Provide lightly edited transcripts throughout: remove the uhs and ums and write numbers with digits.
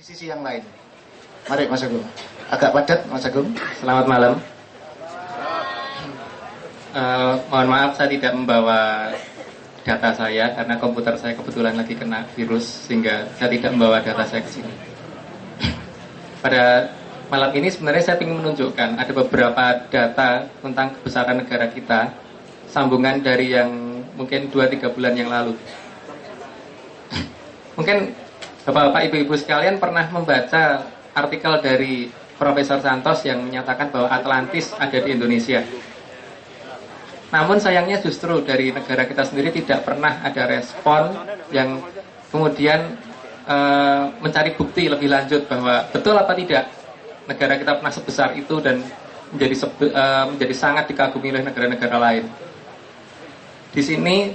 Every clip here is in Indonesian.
sisi yang lain. Mari Mas Agung. Agak padat Mas Agung. Selamat malam. Mohon maaf saya tidak membawa data saya karena komputer saya kebetulan lagi kena virus sehingga saya tidak membawa data saya ke sini. Pada malam ini sebenarnya saya ingin menunjukkan ada beberapa data tentang kebesaran negara kita, sambungan dari yang mungkin 2-3 bulan yang lalu. Mungkin Bapak-bapak, ibu-ibu sekalian pernah membaca artikel dari Profesor Santos yang menyatakan bahwa Atlantis ada di Indonesia. Namun sayangnya justru dari negara kita sendiri tidak pernah ada respon yang kemudian mencari bukti lebih lanjut bahwa betul apa tidak negara kita pernah sebesar itu dan menjadi sangat dikagumi oleh negara-negara lain. Di sini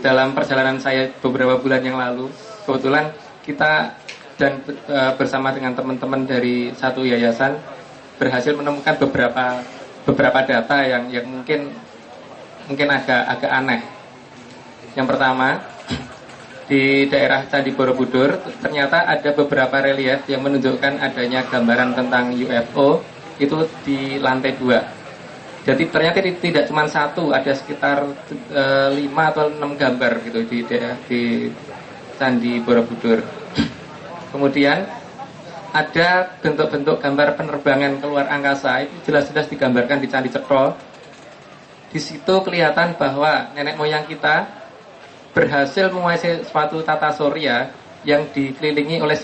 dalam perjalanan saya beberapa bulan yang lalu, kebetulan kita dan bersama dengan teman-teman dari satu yayasan berhasil menemukan beberapa data yang mungkin agak aneh. Yang pertama, di daerah Candi Borobudur ternyata ada beberapa relief yang menunjukkan adanya gambaran tentang UFO itu di lantai 2. Jadi ternyata tidak cuma satu, ada sekitar 5 atau 6 gambar gitu di Candi Borobudur. Kemudian ada bentuk-bentuk gambar penerbangan keluar angkasa, itu jelas-jelas digambarkan di Candi Cetro. Di situ kelihatan bahwa nenek moyang kita berhasil menguasai suatu tata surya yang dikelilingi oleh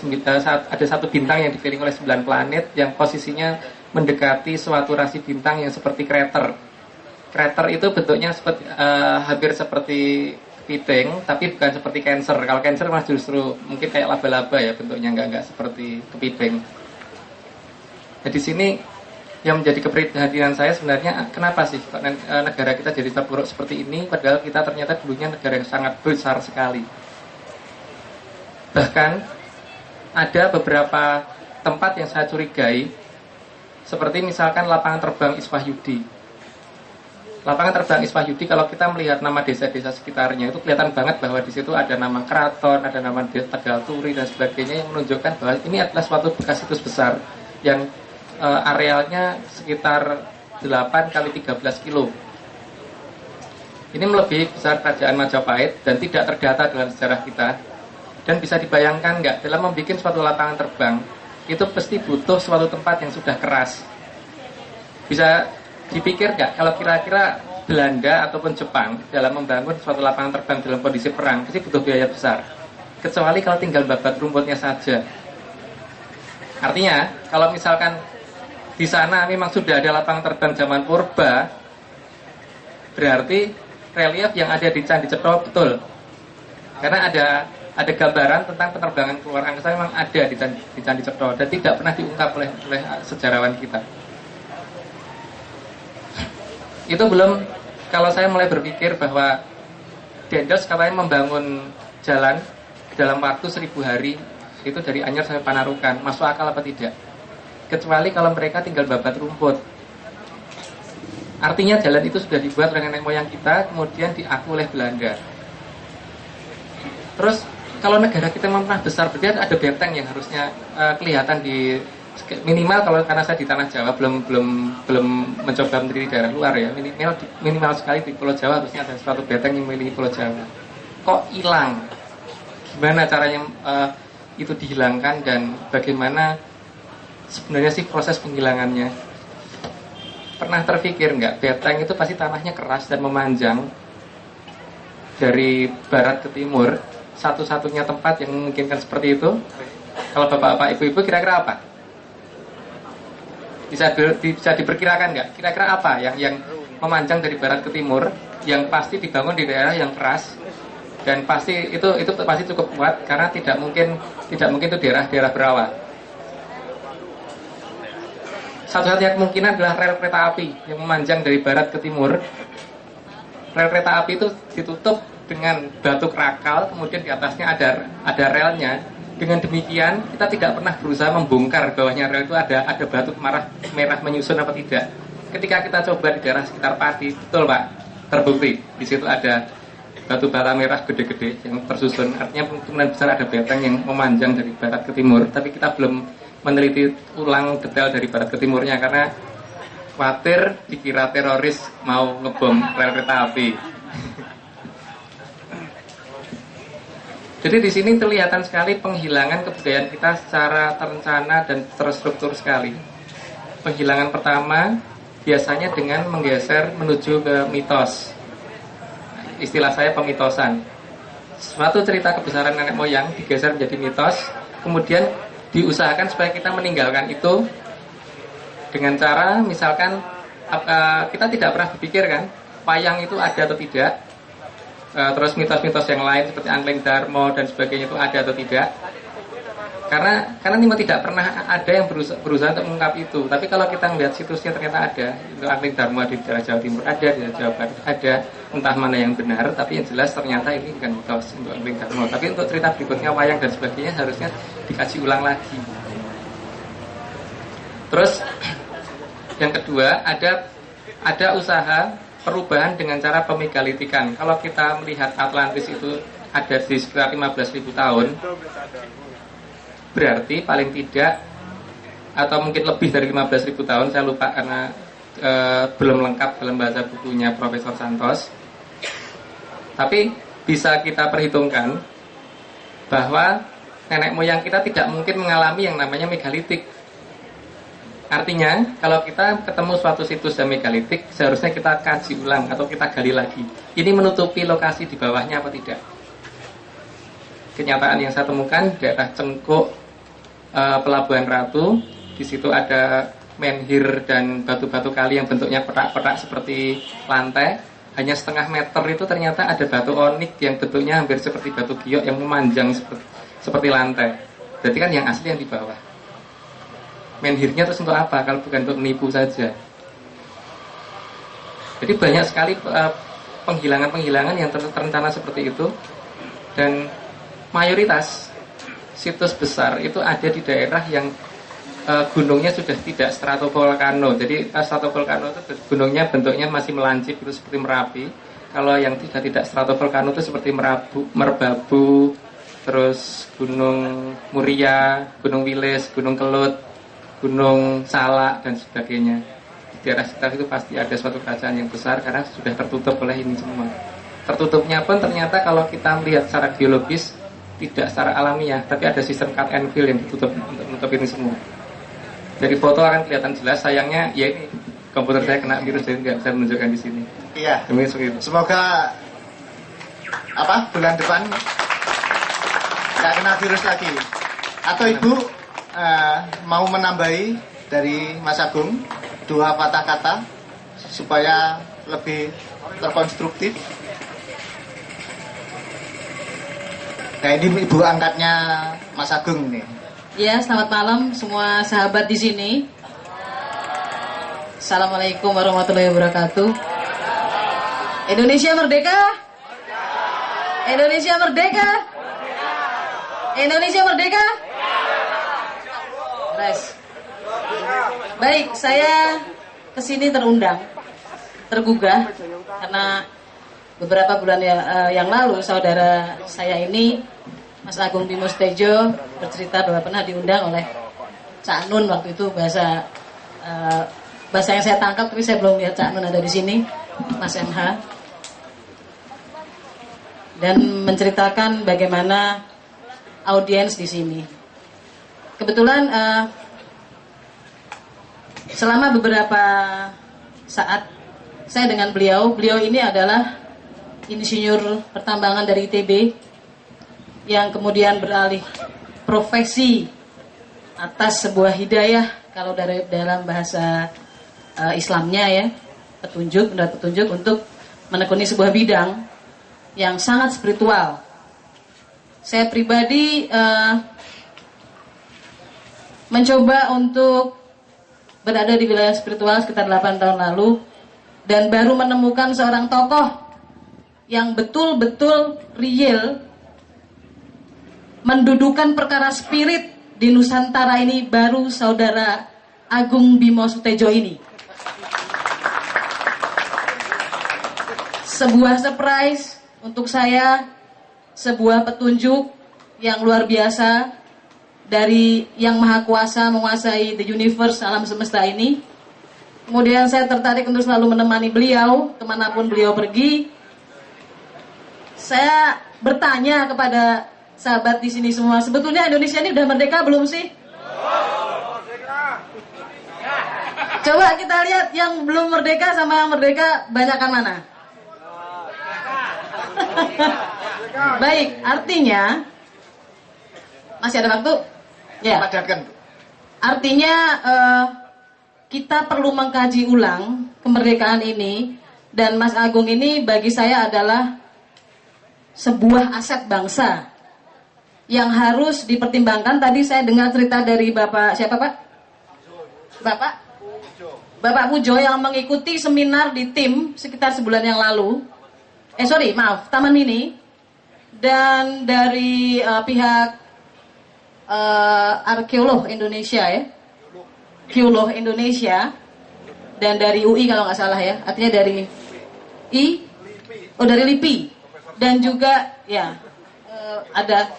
ada satu bintang yang dikelilingi oleh 9 planet yang posisinya mendekati suatu rasi bintang yang seperti krater. Krater itu bentuknya hampir seperti kepiting, tapi bukan seperti Cancer. Kalau Cancer mas justru mungkin kayak laba-laba ya bentuknya, nggak seperti kepiting. Nah, di sini yang menjadi keprihatinan saya sebenarnya kenapa sih negara kita jadi terpuruk seperti ini, padahal kita ternyata dulunya negara yang sangat besar sekali. Bahkan ada beberapa tempat yang saya curigai, seperti misalkan lapangan terbang Iswahyudi. Lapangan terbang Iswahyudi, kalau kita melihat nama desa-desa sekitarnya itu kelihatan banget bahwa di situ ada nama keraton, ada nama Tegal Turi dan sebagainya yang menunjukkan bahwa ini adalah suatu bekas situs besar yang arealnya sekitar 8 kali 13 kilo. Ini melebihi besar kerajaan Majapahit dan tidak terdata dalam sejarah kita. Dan bisa dibayangkan nggak, dalam membuat suatu lapangan terbang itu pasti butuh suatu tempat yang sudah keras. Bisa dipikir nggak kalau kira-kira Belanda ataupun Jepang dalam membangun suatu lapangan terbang dalam kondisi perang pasti butuh biaya besar, kecuali kalau tinggal babat rumputnya saja. Artinya kalau misalkan di sana memang sudah ada lapangan terbang zaman purba, berarti relief yang ada di Candi Cetro betul, karena ada gambaran tentang penerbangan keluar angkasa memang ada di Candi Cetro dan tidak pernah diungkap oleh sejarawan kita. Itu belum, kalau saya mulai berpikir bahwa Dendels katanya membangun jalan dalam waktu 1000 hari itu dari Anyer sampai Panarukan, masuk akal apa tidak? Kecuali kalau mereka tinggal babat rumput. Artinya jalan itu sudah dibuat oleh nenek moyang kita, kemudian diakui oleh Belanda. Terus kalau negara kita memang pernah besar, berarti ada benteng yang harusnya kelihatan di minimal, kalau karena saya di tanah Jawa belum mencoba mendiri daerah luar ya, minimal sekali di Pulau Jawa harusnya ada suatu benteng yang memiliki Pulau Jawa. Kok hilang? Gimana caranya itu dihilangkan dan bagaimana sebenarnya sih proses penghilangannya? Pernah terpikir nggak, benteng itu pasti tanahnya keras dan memanjang dari barat ke timur. Satu-satunya tempat yang memungkinkan seperti itu, kalau bapak-bapak, ibu-ibu kira-kira apa? Bisa diperkirakan nggak? Kira-kira apa yang memanjang dari barat ke timur, yang pasti dibangun di daerah yang keras dan pasti itu pasti cukup kuat karena tidak mungkin itu daerah berawa. Satu-satunya kemungkinan adalah rel kereta api yang memanjang dari barat ke timur. Rel kereta api itu ditutup dengan batu krakal, kemudian di atasnya ada relnya. Dengan demikian kita tidak pernah berusaha membongkar bawahnya rel itu ada batu merah menyusun apa tidak. Ketika kita coba di daerah sekitar Pati, betul Pak, terbukti di situ ada batu bara merah gede-gede yang tersusun. Artinya kemungkinan besar ada beteng yang memanjang dari barat ke timur, tapi kita belum meneliti ulang detail dari barat ke timurnya karena khawatir dikira teroris mau ngebom rel kereta api. Jadi di sini kelihatan sekali penghilangan kebudayaan kita secara terencana dan terstruktur sekali. Penghilangan pertama biasanya dengan menggeser menuju ke mitos. Istilah saya pemitosan. Suatu cerita kebesaran nenek moyang digeser menjadi mitos, kemudian diusahakan supaya kita meninggalkan itu dengan cara misalkan kita tidak pernah berpikir kan wayang itu ada atau tidak. Terus mitos-mitos yang lain seperti Angling Darmo dan sebagainya itu ada atau tidak, karena ini tidak pernah ada yang berusaha untuk mengungkap itu. Tapi kalau kita melihat situsnya ternyata ada, itu Angling Darmo di daerah Jawa Timur ada, di daerah Jawa Barat ada, entah mana yang benar, tapi yang jelas ternyata ini bukan mitos untuk Angling Darmo. Tapi untuk cerita berikutnya wayang dan sebagainya harusnya dikaji ulang lagi. Terus yang kedua ada usaha perubahan dengan cara pemigalitikan. Kalau kita melihat Atlantis itu ada di sekitar 15.000 tahun, berarti paling tidak atau mungkin lebih dari 15.000 tahun, saya lupa karena belum lengkap dalam bahasa bukunya Profesor Santos. Tapi bisa kita perhitungkan bahwa nenek moyang kita tidak mungkin mengalami yang namanya megalitik. Artinya, kalau kita ketemu suatu situs yang megalitik, seharusnya kita kaji ulang atau kita gali lagi. Ini menutupi lokasi di bawahnya apa tidak? Kenyataan yang saya temukan daerah Cengkuk, Pelabuhan Ratu, di situ ada menhir dan batu-batu kali yang bentuknya petak-petak seperti lantai. Hanya setengah meter itu ternyata ada batu onik yang bentuknya hampir seperti batu giok yang memanjang seperti lantai. Berarti kan yang asli yang di bawah. Menhirnya terus untuk apa kalau bukan untuk menipu saja? Jadi banyak sekali penghilangan-penghilangan yang terencana seperti itu, dan mayoritas situs besar itu ada di daerah yang gunungnya sudah tidak stratovolcano. Jadi stratovolcano itu gunungnya bentuknya masih melancip itu seperti Merapi. Kalau yang tidak stratovolcano itu seperti Merbabu, terus Gunung Muria, Gunung Wilis, Gunung Kelut, Gunung Salak dan sebagainya. Di daerah sekitar itu pasti ada suatu kerajaan yang besar karena sudah tertutup oleh ini semua. Tertutupnya pun ternyata kalau kita melihat secara geologis tidak secara alamiah, tapi ada sistem cut and fill yang ditutup untuk menutup ini semua. Dari foto akan kelihatan jelas. Sayangnya ya ini komputer saya kena virus jadi nggak bisa menunjukkan di sini. Iya. Semoga bulan depan nggak kena virus lagi. Atau Ibu mau menambahi dari Mas Agung 2 patah kata supaya lebih terkonstruktif. Nah ini ibu angkatnya Mas Agung nih. Ya, selamat malam semua sahabat di sini. Assalamualaikum warahmatullahi wabarakatuh. Indonesia merdeka. Indonesia merdeka. Indonesia merdeka. Baik, saya kesini tergugah karena beberapa bulan yang lalu saudara saya ini Mas Agung Bimo Sudjoyo bercerita bahwa pernah diundang oleh Cak Nun. Waktu itu bahasa yang saya tangkap, tapi saya belum lihat Cak Nun ada di sini, Mas MH, dan menceritakan bagaimana audiens di sini. Kebetulan selama beberapa saat saya dengan beliau ini adalah insinyur pertambangan dari ITB yang kemudian beralih profesi atas sebuah hidayah, kalau dalam bahasa Islamnya ya, petunjuk untuk menekuni sebuah bidang yang sangat spiritual. Saya pribadi mencoba untuk berada di wilayah spiritual sekitar 8 tahun lalu, dan baru menemukan seorang tokoh yang betul-betul real mendudukan perkara spirit di Nusantara ini, baru saudara Agung Bimo Sudjoyo ini. Sebuah surprise untuk saya sebuah petunjuk yang luar biasa dari Yang Maha Kuasa menguasai the universe, alam semesta ini. Kemudian saya tertarik untuk selalu menemani beliau kemanapun beliau pergi. Saya bertanya kepada sahabat di sini semua, sebetulnya Indonesia ini udah merdeka belum sih? Coba kita lihat yang belum merdeka sama yang merdeka banyakan mana? Baik, artinya masih ada waktu? Ya. Padatkan. Artinya kita perlu mengkaji ulang kemerdekaan ini, dan Mas Agung ini bagi saya adalah sebuah aset bangsa yang harus dipertimbangkan. Tadi saya dengar cerita dari Bapak siapa Pak? Bapak Pujo yang mengikuti seminar di tim sekitar sebulan yang lalu. Taman Mini. Dan dari pihak arkeolog Indonesia ya, Geolog Indonesia, dan dari UI kalau nggak salah ya, artinya dari dari LIPI, dan juga ya ada